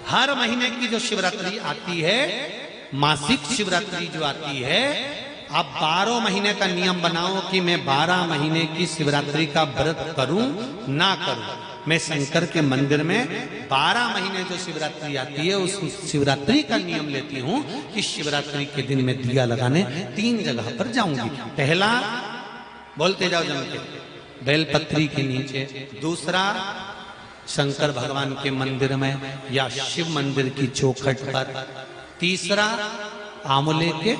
हर महीने की जो शिवरात्रि आती है, मासिक शिवरात्रि जो आती है, आप 12 महीने का नियम बनाओ कि मैं 12 महीने की शिवरात्रि का व्रत करूं ना करूं। मैं शंकर के मंदिर में 12 महीने जो शिवरात्रि आती है उस शिवरात्रि का नियम लेती हूं कि शिवरात्रि के दिन मैं दिया लगाने 3 जगह पर जाऊंगी। पहला, बोलते जाओ जम के, बेलपत्री के नीचे। दूसरा, शंकर भगवान के मंदिर में या शिव मंदिर की चौखट पर। तीसरा, आंवले के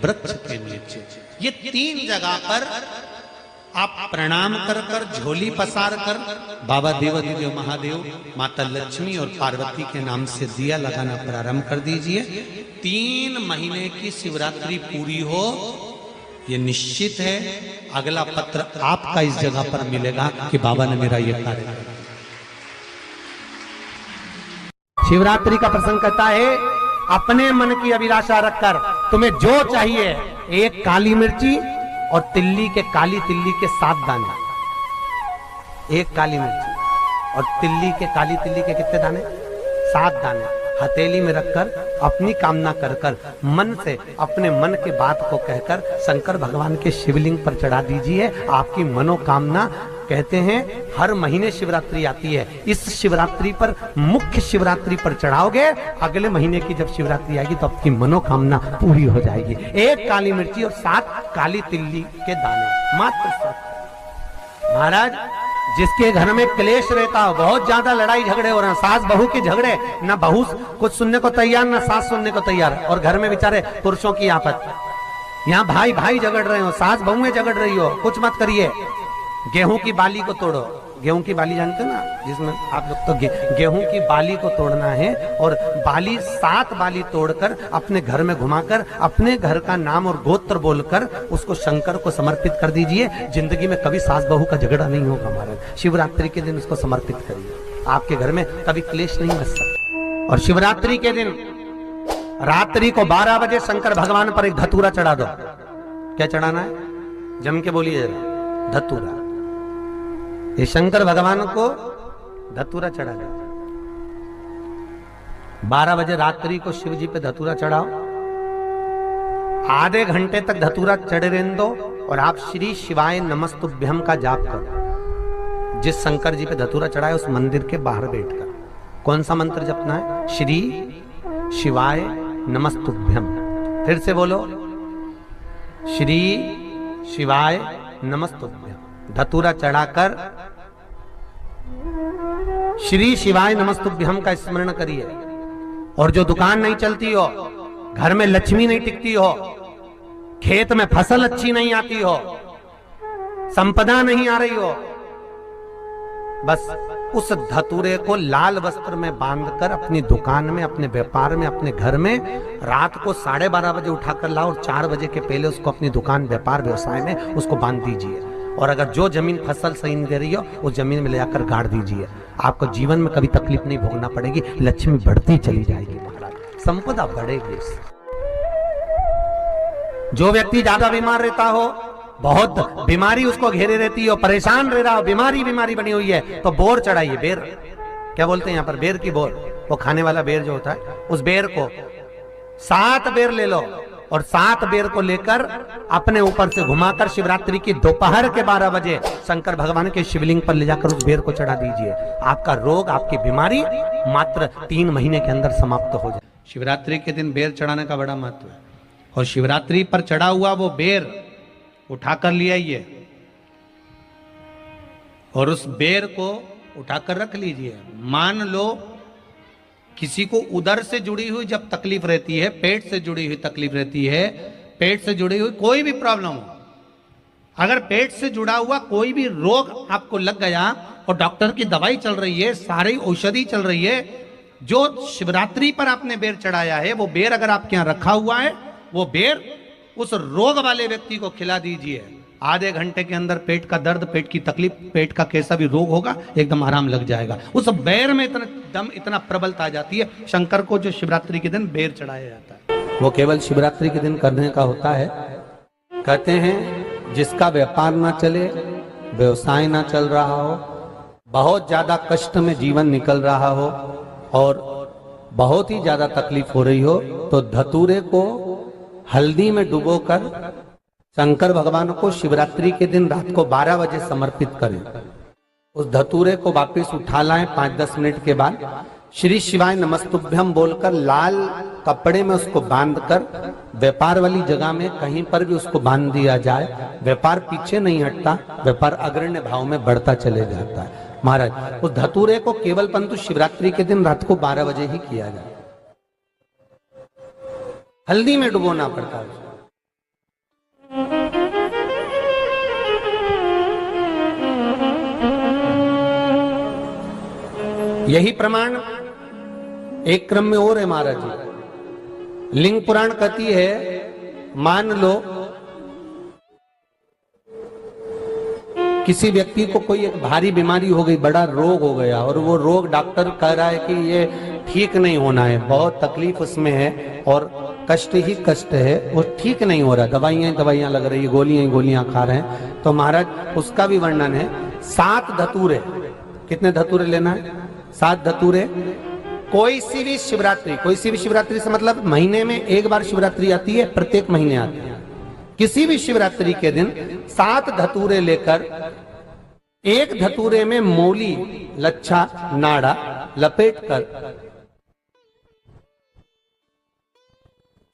वृक्ष के नीचे। ये 3 जगह पर आप प्रणाम कर कर, झोली पसार कर बाबा देवाधिदेव महादेव, माता लक्ष्मी और पार्वती के नाम से दिया लगाना प्रारंभ कर दीजिए। 3 महीने की शिवरात्रि पूरी हो, ये निश्चित है अगला पत्र आपका इस जगह पर मिलेगा कि बाबा ने मेरा ये कार्य किया। शिवरात्रि का प्रसंग कहता है, अपने मन की अभिलाषा रखकर तुम्हें जो चाहिए, एक काली मिर्ची और तिल्ली के, काली तिल्ली के 7 दाने। एक काली मिर्ची और तिल्ली के, काली तिल्ली के कितने दाने? 7 दाने हथेली में रखकर अपनी कामना कर कर, मन से अपने मन के बात को कहकर शंकर भगवान के शिवलिंग पर चढ़ा दीजिए। आपकी मनोकामना, कहते हैं हर महीने शिवरात्रि आती है, इस शिवरात्रि पर, मुख्य शिवरात्रि पर चढ़ाओगे, अगले महीने की जब शिवरात्रि आएगी तो आपकी मनोकामना पूरी हो जाएगी। एक काली मिर्ची और 7 काली तिल्ली के दाने, मात्र 7। महाराज, जिसके घर में क्लेश रहता हो, बहुत ज्यादा लड़ाई झगड़े हो रहे हैं, सास बहू के झगड़े, ना बहू कुछ सुनने को तैयार ना सास सुनने को तैयार, और घर में बेचारे पुरुषों की आफत, यहाँ भाई भाई झगड़ रहे हो, सास बहुएं झगड़ रही हो, कुछ मत करिए। गेहूं की बाली को तोड़ो। गेहूं की बाली जानते ना, जिसमें आप लोग तो गेहूं की बाली को तोड़ना है, और बाली 7 बाली तोड़कर अपने घर में घुमाकर अपने घर का नाम और गोत्र बोलकर उसको शंकर को समर्पित कर दीजिए। जिंदगी में कभी सास बहू का झगड़ा नहीं होगा महाराज। शिवरात्रि के दिन उसको समर्पित करिए, आपके घर में कभी क्लेश नहीं बच सकता। और शिवरात्रि के दिन रात्रि को 12 बजे शंकर भगवान पर एक धतूरा चढ़ा दो। क्या चढ़ाना है? जम के बोलिए जरा। धतूरा। ये शंकर भगवान को धतूरा चढ़ा दो। 12 बजे रात्रि को शिव जी पे धतूरा चढ़ाओ। आधे घंटे तक धतूरा चढ़े रहने दो और आप श्री शिवाय नमस्तुभ्यम का जाप करो। जिस शंकर जी पे धतूरा चढ़ाए उस मंदिर के बाहर बैठकर कौन सा मंत्र जपना है? श्री शिवाय नमस्तुभ्यम। फिर से बोलो, श्री शिवाय नमस्तुभ्यम। धतूरा चढ़ाकर श्री शिवाय नमस्तुभ्यम का स्मरण करिए। और जो दुकान नहीं चलती हो, घर में लक्ष्मी नहीं टिकती हो, खेत में फसल अच्छी नहीं आती हो, संपदा नहीं आ रही हो, बस उस धतूरे को लाल वस्त्र में बांधकर अपनी दुकान में, अपने व्यापार में, अपने घर में रात को 12:30 बजे उठाकर लाओ और 4 बजे के पहले उसको अपनी दुकान, व्यापार, व्यवसाय में उसको बांध दीजिए। और अगर जो जमीन फसल सही नहीं दे रही हो उस जमीन में ले जाकर गाड़ दीजिए। आपको जीवन में कभी तकलीफ नहीं भोगना पड़ेगी, लक्ष्मी बढ़ती चली जाएगी महाराज, संपदा बढ़ेगी। जो व्यक्ति ज्यादा बीमार रहता हो, बहुत बीमारी उसको घेरे रहती हो, परेशान रह रहा हो, बीमारी बनी हुई है, तो बोर चढ़ाइए। बेर, क्या बोलते हैं यहाँ पर? बेर की बोर, वो खाने वाला बेर जो होता है, उस बेर को 7 बेर ले लो और 7 बेर को लेकर अपने ऊपर से घुमाकर शिवरात्रि की दोपहर के 12 बजे शंकर भगवान के शिवलिंग पर ले जाकर उस बेर को चढ़ा दीजिए। आपका रोग, आपकी बीमारी मात्र 3 महीने के अंदर समाप्त हो जाए। शिवरात्रि के दिन बेर चढ़ाने का बड़ा महत्व है। और शिवरात्रि पर चढ़ा हुआ वो बेर उठाकर ले आइए और उस बेर को उठाकर रख लीजिए। मान लो किसी को उदर से जुड़ी हुई जब तकलीफ रहती है, पेट से जुड़ी हुई तकलीफ रहती है, पेट से जुड़ी हुई कोई भी प्रॉब्लम हो, अगर पेट से जुड़ा हुआ कोई भी रोग आपको लग गया और डॉक्टर की दवाई चल रही है, सारी औषधि चल रही है, जो शिवरात्रि पर आपने बेर चढ़ाया है वो बेर अगर आपके यहाँ रखा हुआ है, वो बेर उस रोग वाले व्यक्ति को खिला दीजिए। आधे घंटे के अंदर पेट का दर्द, पेट की तकलीफ, पेट का कैसा भी रोग होगा एकदम आराम लग जाएगा। उस बेर में इतना प्रबलता आ जाती है। शंकर को जो शिवरात्रि के दिन बेर चढ़ाया जाता है वो केवल शिवरात्रि के दिन करने का होता है। कहते हैं जिसका व्यापार ना चले, व्यवसाय ना चल रहा हो, बहुत ज्यादा कष्ट में जीवन निकल रहा हो और बहुत ही ज्यादा तकलीफ हो रही हो तो धतूरे को हल्दी में डुबोकर शंकर भगवान को शिवरात्रि के दिन रात को 12 बजे समर्पित करें। उस धतूरे को वापस उठा लाएं 5-10 मिनट के बाद, श्री शिवाय नमस्तुभ्यम बोलकर लाल कपड़े में उसको बांधकर व्यापार वाली जगह में कहीं पर भी उसको बांध दिया जाए। व्यापार पीछे नहीं हटता, व्यापार अग्रण्य भाव में बढ़ता चले जाता है। महाराज उस धतूरे को केवल परंतु शिवरात्रि के दिन रात को 12 बजे ही किया जाए, हल्दी में डुबोना पड़ता है। यही प्रमाण एक क्रम में और है महाराज जी। लिंग पुराण कहती है, मान लो किसी व्यक्ति को कोई एक भारी बीमारी हो गई, बड़ा रोग हो गया और वो रोग डॉक्टर कह रहा है कि ये ठीक नहीं होना है, बहुत तकलीफ उसमें है और कष्ट ही कष्ट है, वो ठीक नहीं हो रहा, दवाइयां लग रही है, गोलियां खा रहे हैं। तो महाराज उसका भी वर्णन है। 7 धतूरे, कितने धतूरे लेना है? 7 धतूरे। कोई सी भी शिवरात्रि से मतलब महीने में एक बार शिवरात्रि आती है, प्रत्येक महीने आती है। किसी भी शिवरात्रि के दिन 7 धतूरे लेकर एक धतूरे में मौली, लच्छा, नाड़ा लपेटकर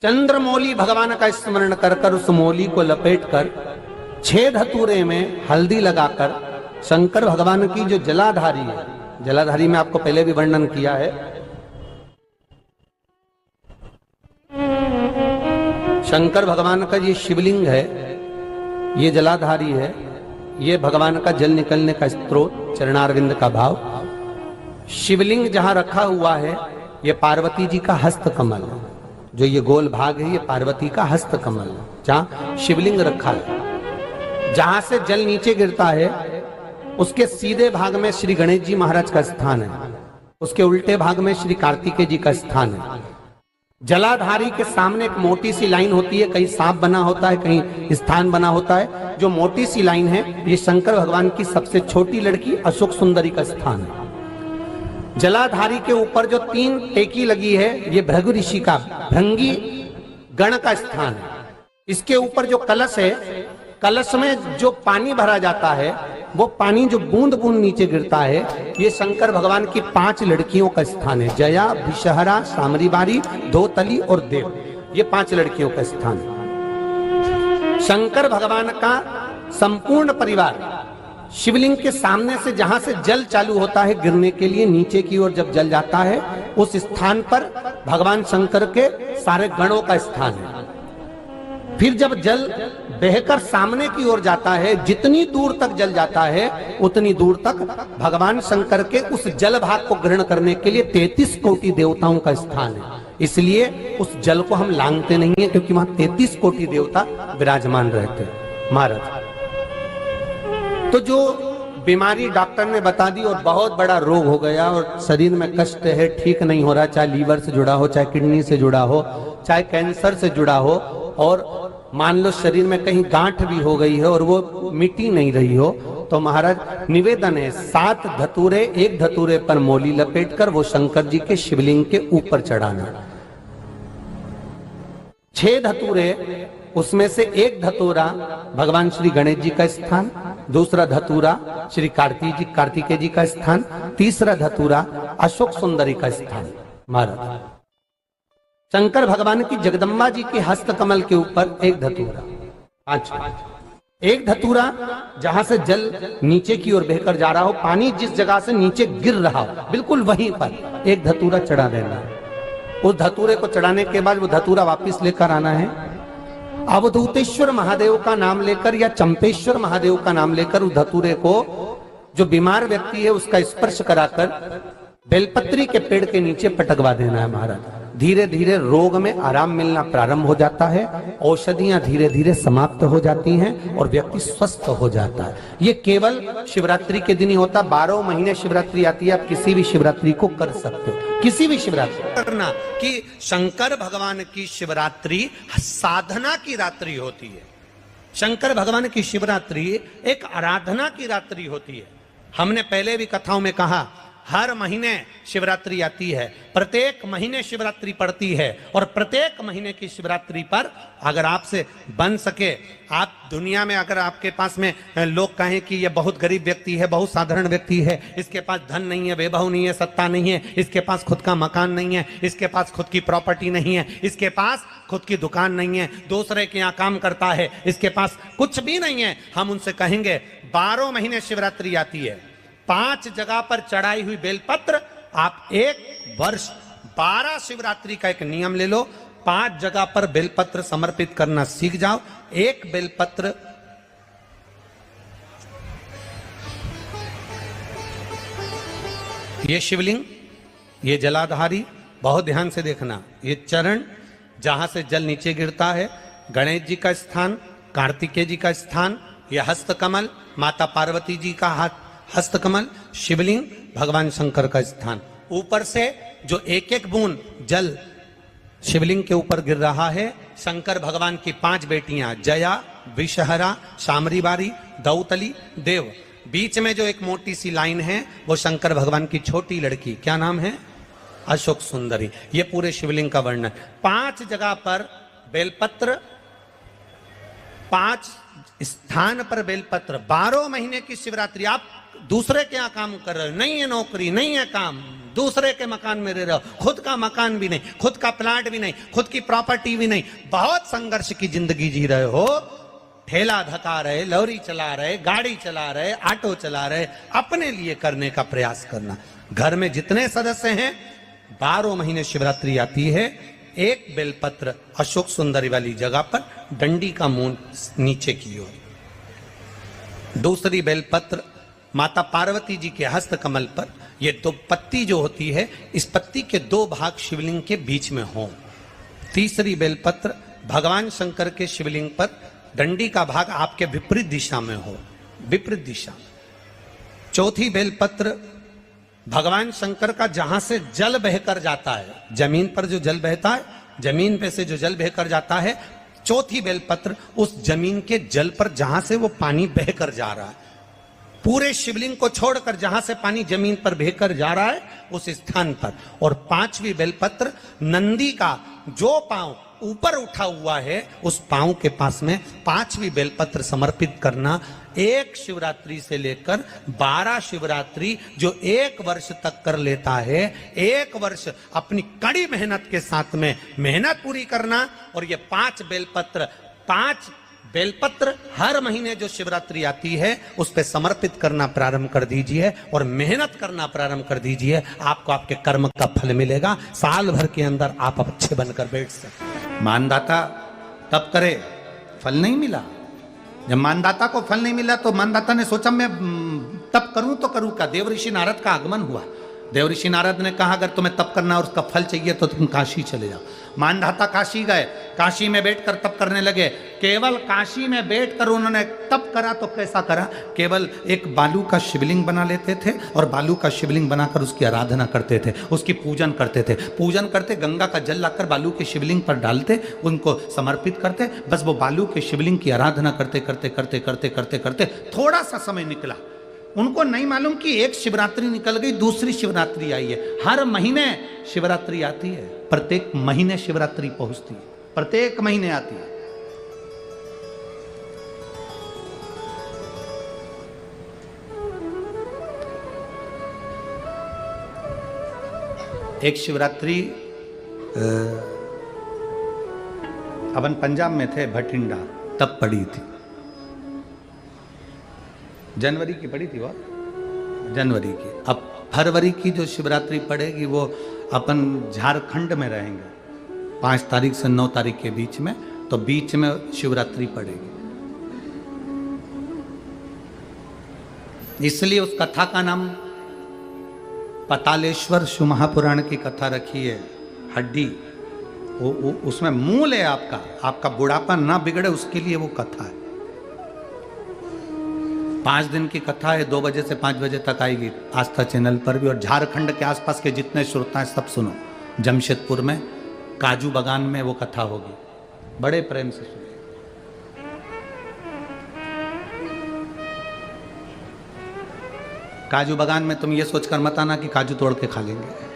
चंद्रमौली भगवान का स्मरण कर उस मौली को लपेटकर 6 धतूरे में हल्दी लगाकर शंकर भगवान की जो जलाधारी है, जलाधारी में आपको पहले भी वर्णन किया है, शंकर भगवान का ये शिवलिंग है, ये जलाधारी है, ये भगवान का जल निकलने का स्रोत, चरणारविंद का भाव। शिवलिंग जहां रखा हुआ है ये पार्वती जी का हस्त कमल है, जो ये गोल भाग है ये पार्वती का हस्त कमल है, जहां शिवलिंग रखा है। जहां से जल नीचे गिरता है उसके सीधे भाग में श्री गणेश जी महाराज का स्थान है, उसके उल्टे भाग में श्री कार्तिकेय जी का स्थान है। जलाधारी के सामने एक मोटी सी लाइन होती है, कहीं सांप बना होता है, कहीं स्थान बना होता है। जो मोटी सी लाइन है ये शंकर भगवान की सबसे छोटी लड़की अशोक सुंदरी का स्थान है। जलाधारी के ऊपर जो 3 टेकी लगी है ये भृगु ऋषि का, भृंगी गण का स्थान है। इसके ऊपर जो कलश है, कलश में जो पानी भरा जाता है वो पानी जो बूंद बूंद नीचे गिरता है ये शंकर भगवान की 5 लड़कियों का स्थान है। जया, विषहरा, सामरीबारी, धोतली और देव, ये 5 लड़कियों का स्थान है। शंकर भगवान का संपूर्ण परिवार शिवलिंग के सामने से, जहां से जल चालू होता है गिरने के लिए नीचे की ओर जब जल जाता है, उस स्थान पर भगवान शंकर के सारे गणों का स्थान है। फिर जब जल बहकर सामने की ओर जाता है, जितनी दूर तक जल जाता है उतनी दूर तक भगवान शंकर के उस जल भाग को ग्रहण करने के लिए 33 कोटि देवताओं का स्थान है। इसलिए उस जल को हम लांघते नहीं है, क्योंकि वहां 33 कोटि देवता विराजमान रहते हैं। महाराज तो जो बीमारी डॉक्टर ने बता दी और बहुत बड़ा रोग हो गया और शरीर में कष्ट है, ठीक नहीं हो रहा, चाहे लीवर से जुड़ा हो, चाहे किडनी से जुड़ा हो, चाहे कैंसर से जुड़ा हो, और मान लो शरीर में कहीं गांठ भी हो गई है और वो मिटी नहीं रही हो, तो महाराज निवेदन है 7 धतूरे, एक धतूरे पर मौली लपेटकर वो शंकर जी के शिवलिंग के ऊपर चढ़ाना। 6 धतूरे, उसमें से एक धतूरा भगवान श्री गणेश जी का स्थान, दूसरा धतूरा श्री कार्तिकेय जी का स्थान, तीसरा धतूरा अशोक सुंदरी का स्थान। महाराज शंकर भगवान की जगदम्बा जी के हस्त कमल के ऊपर एक धतूरा। अच्छा, एक धतूरा जहां से जल नीचे की ओर बहकर जा रहा हो, पानी जिस जगह से नीचे गिर रहा हो बिल्कुल वहीं पर एक धतूरा चढ़ा देना है। उस धतूरे को चढ़ाने के बाद वो धतूरा वापस लेकर आना है। अवधूतेश्वर महादेव का नाम लेकर या चंपेश्वर महादेव का नाम लेकर उस धतूरे को, जो बीमार व्यक्ति है उसका स्पर्श कराकर बेलपत्री के पेड़ के नीचे पटकवा देना है। महाराज धीरे धीरे रोग में आराम मिलना प्रारंभ हो जाता है, औषधियां धीरे धीरे समाप्त हो जाती हैं और व्यक्ति स्वस्थ हो जाता है। ये केवल शिवरात्रि के दिन ही होता। 12 महीने शिवरात्रि आती है, आप किसी भी शिवरात्रि को कर सकते हो, किसी भी शिवरात्रि करना। कि शंकर भगवान की शिवरात्रि साधना की रात्रि होती है। शंकर भगवान की शिवरात्रि एक आराधना की रात्रि होती है। हमने पहले भी कथाओं में कहा हर महीने शिवरात्रि आती है, प्रत्येक महीने शिवरात्रि पड़ती है, और प्रत्येक महीने की शिवरात्रि पर अगर आपसे बन सके, आप दुनिया में अगर आपके पास में लोग कहें कि ये बहुत गरीब व्यक्ति है, बहुत साधारण व्यक्ति है, इसके पास धन नहीं है, वैभव नहीं है, सत्ता नहीं है, इसके पास खुद का मकान नहीं है, इसके पास खुद की प्रॉपर्टी नहीं है, इसके पास खुद की दुकान नहीं है, दूसरे के यहाँ काम करता है, इसके पास कुछ भी नहीं है, हम उनसे कहेंगे 12 महीने शिवरात्रि आती है, 5 जगह पर चढ़ाई हुई बेलपत्र, आप एक वर्ष 12 शिवरात्रि का एक नियम ले लो, 5 जगह पर बेलपत्र समर्पित करना सीख जाओ। एक बेलपत्र ये शिवलिंग, ये जलाधारी, बहुत ध्यान से देखना, ये चरण जहां से जल नीचे गिरता है, गणेश जी का स्थान, कार्तिकेय जी का स्थान, यह हस्तकमल माता पार्वती जी का हाथ हस्तकमल, शिवलिंग भगवान शंकर का स्थान। ऊपर से जो एक एक बूंद जल शिवलिंग के ऊपर गिर रहा है, शंकर भगवान की 5 बेटियां जया, विषहरा, शामरीबारी, दौतली, देव, बीच में जो एक मोटी सी लाइन है वो शंकर भगवान की छोटी लड़की, क्या नाम है? अशोक सुंदरी। ये पूरे शिवलिंग का वर्णन। 5 जगह पर बेलपत्र, 5 स्थान पर बेलपत्र, 12 महीने की शिवरात्रि। आप दूसरे के यहाँ काम कर रहे हो, नहीं है नौकरी, नहीं है काम, दूसरे के मकान में रह रहे हो, खुद का मकान भी नहीं, खुद का प्लाट भी नहीं, खुद की प्रॉपर्टी भी नहीं, बहुत संघर्ष की जिंदगी जी रहे हो, ठेला धका रहे, लॉरी चला रहे, गाड़ी चला रहे, ऑटो चला रहे, अपने लिए करने का प्रयास करना। घर में जितने सदस्य हैं, 12 महीने शिवरात्रि आती है, एक बेलपत्र अशोक सुंदरी वाली जगह पर, डंडी का मुंह नीचे की ओर, दूसरी बेलपत्र माता पार्वती जी के हस्त कमल पर, ये 2 पत्ती जो होती है, इस पत्ती के 2 भाग शिवलिंग के बीच में हो। तीसरी बेलपत्र भगवान शंकर के शिवलिंग पर, डंडी का भाग आपके विपरीत दिशा में हो, विपरीत दिशा। चौथी बेलपत्र भगवान शंकर का जहां से जल बहकर जाता है, जमीन पर जो जल बहता है, जमीन पे से जो जल बहकर जाता है, चौथी बेलपत्र उस जमीन के जल पर जहां से वो पानी बहकर जा रहा है, पूरे शिवलिंग को छोड़कर जहां से पानी जमीन पर बहकर जा रहा है उस स्थान पर। और 5वीं बेलपत्र नंदी का जो पांव ऊपर उठा हुआ है, उस पांव के पास में 5वीं बेलपत्र समर्पित करना। एक शिवरात्रि से लेकर 12 शिवरात्रि जो 1 वर्ष तक कर लेता है, 1 वर्ष अपनी कड़ी मेहनत के साथ में मेहनत पूरी करना, और ये 5 बेलपत्र हर महीने जो शिवरात्रि आती है उस पे समर्पित करना प्रारंभ कर दीजिए और मेहनत करना प्रारंभ कर दीजिए। आपको आपके कर्म का फल मिलेगा, साल भर के अंदर आप अच्छे बनकर बैठ सकते। मानदाता तब करे, फल नहीं मिला। जब मानदाता को फल नहीं मिला तो मानदाता ने सोचा मैं तप करूं तो करूं क्या। देव ऋषि नारद का आगमन हुआ। देव ऋषि नारद ने कहा अगर तुम्हें तप करना और उसका फल चाहिए तो तुम काशी चले जाओ। मानधाता काशी गए, काशी में बैठकर तप करने लगे। केवल काशी में बैठकर उन्होंने तप करा तो कैसा करा, केवल एक बालू का शिवलिंग बना लेते थे और बालू का शिवलिंग बनाकर उसकी आराधना करते थे, उसकी पूजन करते थे। पूजन करते, गंगा का जल लाकर बालू के शिवलिंग पर डालते, उनको समर्पित करते। बस वो बालू के शिवलिंग की आराधना करते करते करते करते करते करते थोड़ा सा समय निकला। उनको नहीं मालूम कि एक शिवरात्रि निकल गई, दूसरी शिवरात्रि आई है। हर महीने शिवरात्रि आती है, प्रत्येक महीने शिवरात्रि पहुंचती है, प्रत्येक महीने आती है। एक शिवरात्रि अपन पंजाब में थे, भटिंडा, तब पड़ी थी। जनवरी की पड़ी थी वो, जनवरी की। अब फरवरी की जो शिवरात्रि पड़ेगी वो अपन झारखंड में रहेंगे 5 तारीख से 9 तारीख के बीच में, तो बीच में शिवरात्रि पड़ेगी। इसलिए उस कथा का नाम पतालेश्वर शिव महापुराण की कथा रखी है। हड्डी उसमें मूल है आपका बुढ़ापा ना बिगड़े उसके लिए वो कथा है। 5 दिन की कथा है, 2 बजे से 5 बजे तक आएगी आस्था चैनल पर भी। और झारखंड के आसपास के जितने श्रोता हैं सब सुनो। जमशेदपुर में काजू बागान में वो कथा होगी, बड़े प्रेम से सुनो। काजू बागान में तुम ये सोचकर मत आना कि काजू तोड़ के खा लेंगे।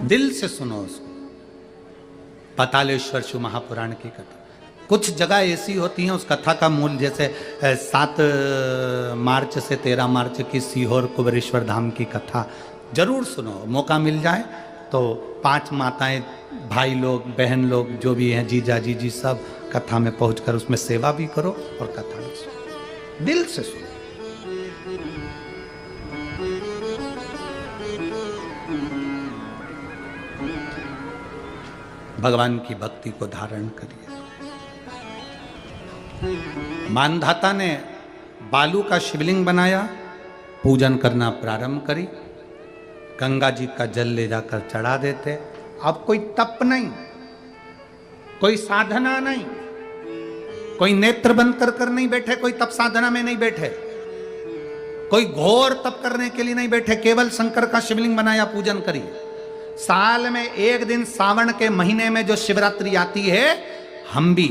दिल से सुनो उसको। पातालेश्वर शिव महापुराण की कथा, कुछ जगह ऐसी होती हैं उस कथा का मूल, जैसे 7 मार्च से 13 मार्च की सीहोर कुबेरेश्वर धाम की कथा जरूर सुनो, मौका मिल जाए तो 5 माताएं, भाई लोग, बहन लोग जो भी हैं, जीजा जीजी, सब कथा में पहुंचकर उसमें सेवा भी करो और कथा भी सुनो, दिल से सुनो। भगवान की भक्ति को धारण करिए। मानधाता ने बालू का शिवलिंग बनाया, पूजन करना प्रारंभ करी, गंगा जी का जल ले जाकर चढ़ा देते। अब कोई तप नहीं, कोई साधना नहीं, कोई नेत्र बंद कर नहीं बैठे, कोई तप साधना में नहीं बैठे, कोई घोर तप करने के लिए नहीं बैठे, केवल शंकर का शिवलिंग बनाया, पूजन करिए। साल में एक दिन सावन के महीने में जो शिवरात्रि आती है, हम भी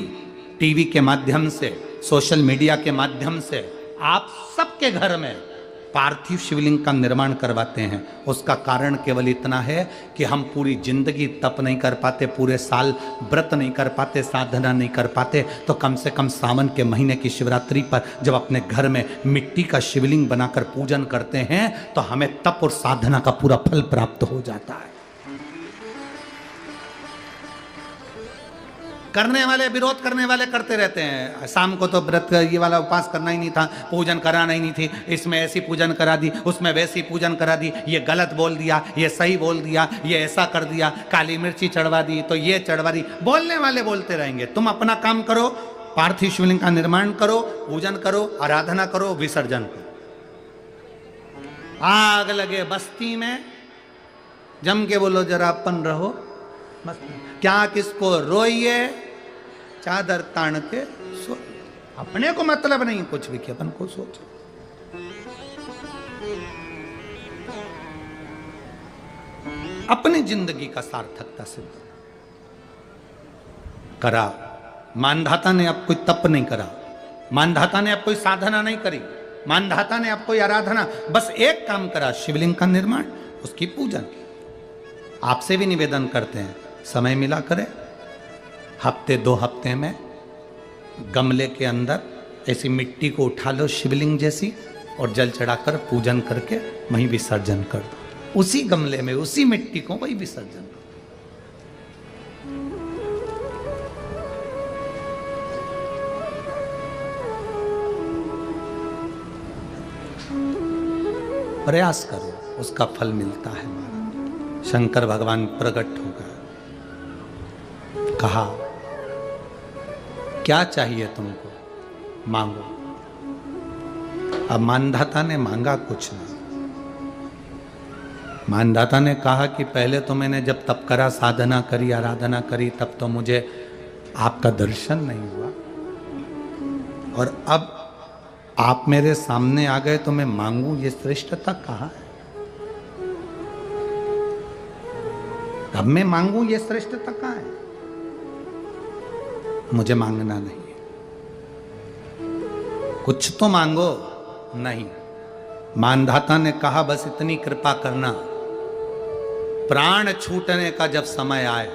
टीवी के माध्यम से, सोशल मीडिया के माध्यम से आप सबके घर में पार्थिव शिवलिंग का निर्माण करवाते हैं। उसका कारण केवल इतना है कि हम पूरी जिंदगी तप नहीं कर पाते, पूरे साल व्रत नहीं कर पाते, साधना नहीं कर पाते, तो कम से कम सावन के महीने की शिवरात्रि पर जब अपने घर में मिट्टी का शिवलिंग बनाकर पूजन करते हैं तो हमें तप और साधना का पूरा फल प्राप्त हो जाता है। करने वाले, विरोध करने वाले करते रहते हैं, शाम को तो व्रत ये वाला उपवास करना ही नहीं था, पूजन कराना ही नहीं थी, इसमें ऐसी पूजन करा दी, उसमें वैसी पूजन करा दी, ये गलत बोल दिया, ये सही बोल दिया, ये ऐसा कर दिया, काली मिर्ची चढ़वा दी तो ये चढ़वा दी। बोलने वाले बोलते रहेंगे, तुम अपना काम करो, पार्थिव शिवलिंग का निर्माण करो, पूजन करो, आराधना करो, विसर्जन करो। आग लगे बस्ती में, जम के बोलो जरा अपन रहो, क्या किसको रोइए, चादर तान के सो, अपने को मतलब नहीं कुछ भी कि अपन को सोचो। अपनी जिंदगी का सार्थकता सिद्ध करा। मानधाता ने अब कोई तप नहीं करा, मानधाता ने अब कोई साधना नहीं करी, मानधाता ने अब कोई आराधना, बस एक काम करा, शिवलिंग का निर्माण, उसकी पूजन। आपसे भी निवेदन करते हैं, समय मिला करें, हफ्ते 2 हफ्ते में गमले के अंदर ऐसी मिट्टी को उठा लो शिवलिंग जैसी, और जल चढ़ाकर पूजन करके वहीं विसर्जन कर दो, उसी गमले में उसी मिट्टी को वहीं विसर्जन कर दो। प्रयास करो, उसका फल मिलता है। शंकर भगवान प्रकट हो गए, कहा क्या चाहिए तुमको, मांगो। अब मानधाता ने मांगा कुछ नहीं, मानधाता ने कहा कि पहले तो मैंने जब तप करा, साधना करी, आराधना करी, तब तो मुझे आपका दर्शन नहीं हुआ, और अब आप मेरे सामने आ गए तो मैं मांगू, ये श्रेष्ठता कहाँ है? अब मैं मांगू, ये श्रेष्ठता कहाँ है? मुझे मांगना नहीं है, कुछ तो मांगो। नहीं, मानधाता ने कहा बस इतनी कृपा करना, प्राण छूटने का जब समय आए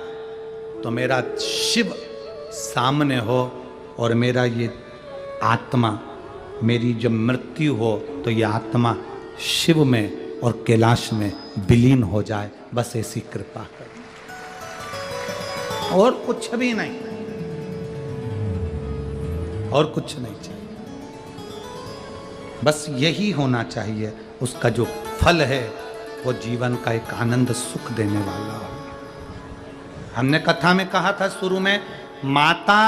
तो मेरा शिव सामने हो और मेरा ये आत्मा, मेरी जब मृत्यु हो तो ये आत्मा शिव में और कैलाश में विलीन हो जाए, बस ऐसी कृपा कर, और कुछ भी नहीं, और कुछ नहीं चाहिए, बस यही होना चाहिए। उसका जो फल है वो जीवन का एक आनंद सुख देने वाला हो। हमने कथा में कहा था शुरू में, माता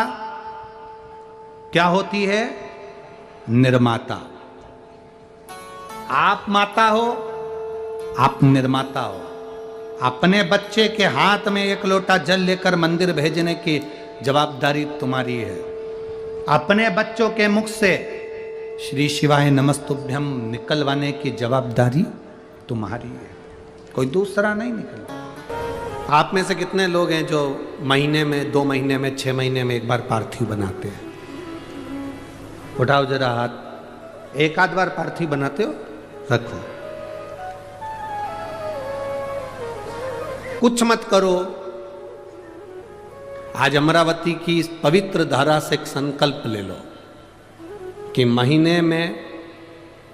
क्या होती है? निर्माता। आप माता हो, आप निर्माता हो। अपने बच्चे के हाथ में 1 लोटा जल लेकर मंदिर भेजने की जवाबदारी तुम्हारी है। अपने बच्चों के मुख से श्री शिवाय नमस्तुभ्यम निकलवाने की जवाबदारी तुम्हारी है, कोई दूसरा नहीं निकलता। आप में से कितने लोग हैं जो महीने में, 2 महीने में, 6 महीने में एक बार पार्थिव बनाते हैं? उठाओ जरा हाथ। एक आध बार पार्थिव बनाते हो? रखो। कुछ मत करो। आज अमरावती की इस पवित्र धारा से एक संकल्प ले लो कि महीने में,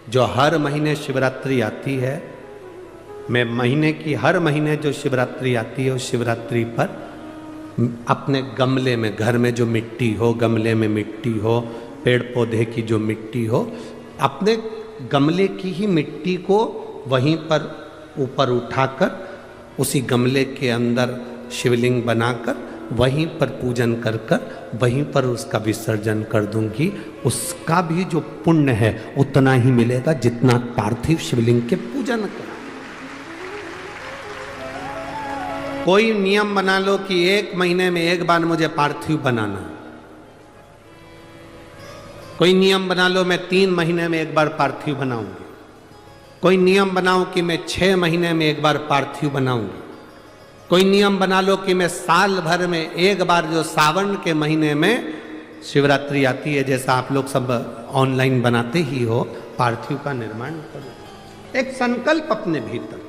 जो हर महीने शिवरात्रि आती है, मैं महीने की हर महीने जो शिवरात्रि आती है उस शिवरात्रि पर अपने गमले में, घर में जो मिट्टी हो, गमले में मिट्टी हो, पेड़ पौधे की जो मिट्टी हो, अपने गमले की ही मिट्टी को वहीं पर ऊपर उठाकर उसी गमले के अंदर शिवलिंग बनाकर वहीं पर पूजन कर कर वहीं पर उसका विसर्जन कर दूंगी। उसका भी जो पुण्य है उतना ही मिलेगा जितना पार्थिव शिवलिंग के पूजन का। कोई नियम बना लो कि 1 महीने में एक बार मुझे पार्थिव बनाना। कोई नियम बना लो मैं 3 महीने में एक बार पार्थिव बनाऊंगी। कोई नियम बनाओ कि मैं 6 महीने में एक बार पार्थिव बनाऊंगी। कोई नियम बना लो कि मैं साल भर में एक बार, जो सावन के महीने में शिवरात्रि आती है, जैसा आप लोग सब ऑनलाइन बनाते ही हो, पार्थिव का निर्माण करो। एक संकल्प अपने भीतर।